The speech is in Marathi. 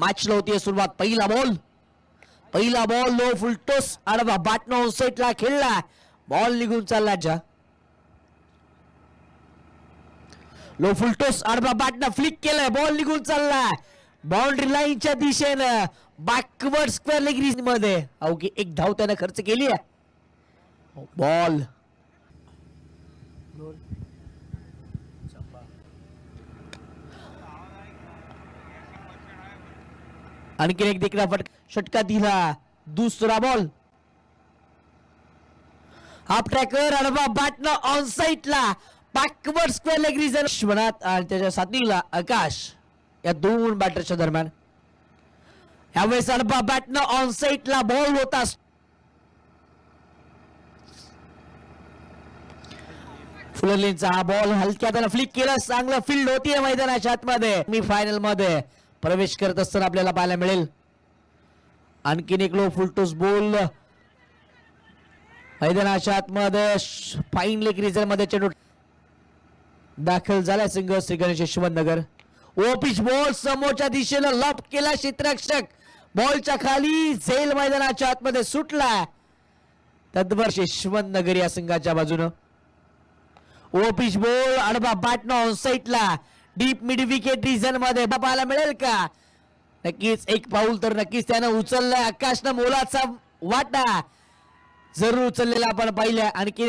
मॅचला होती सुरुवात. पहिला बॉल लो फुलटोस आडवा बॅटनं ऑन साईडला खेळला. बॉल निघून चालला जा. लो फुलटोस आडवा बॅटनं फ्लिक केलाय. बॉल निघून चाललाय बाउंड्री लाईनच्या दिशेनं बॅकवर्ड स्क्वेअर लेग रीज मध्ये. अवघी एक धाव त्याने खर्च केली आहे. बॉल आणखीन एक देखील षटका दिला. दुसरा बॉल हाफ ट्रॅकर आडवा बॅटनं ऑन साईडला backward square leg region. Vishwanath आणि त्याच्या साथीला आकाश या दोन बॅटरच्या दरम्यान यावेळेस आडवा बॅटनं ऑन साईडला बॉल होता. फुलरलींचा हा बॉल हलक्या त्याला फ्लिक केला. चांगलं फील्ड होतीये मैदानाच्या आतमध्ये. मी फायनल मध्ये प्रवेश करत असताना आपल्याला पाहायला मिळेल. आणखीन एक लो फुलटोस बॉल मैदानाच्या आतमध्ये फाईन लेग रिझन मध्ये चेंडू दाखल झाला. सिंग श्री गणेश यशवंतनगर. ओ पिच बॉल समोरच्या दिशेला लॉप केला. क्षेत्ररक्षक बॉलच्या खाली झेल मैदानाच्या आतमध्ये सुटला. तद्वर्ष यशवंतनगर या संघाच्या बाजूनं. ओ पिच बॉल आडवा बॅटनं ऑन साईडला डीप मिड विकेट रिजन मध्ये पाहायला मिळेल का? नक्कीच एक पाऊल तर नक्कीच त्यानं उचललंय. आकाशनं मोलाचा वाटा जरूर उचललेला आपण पाहिलं. आणखी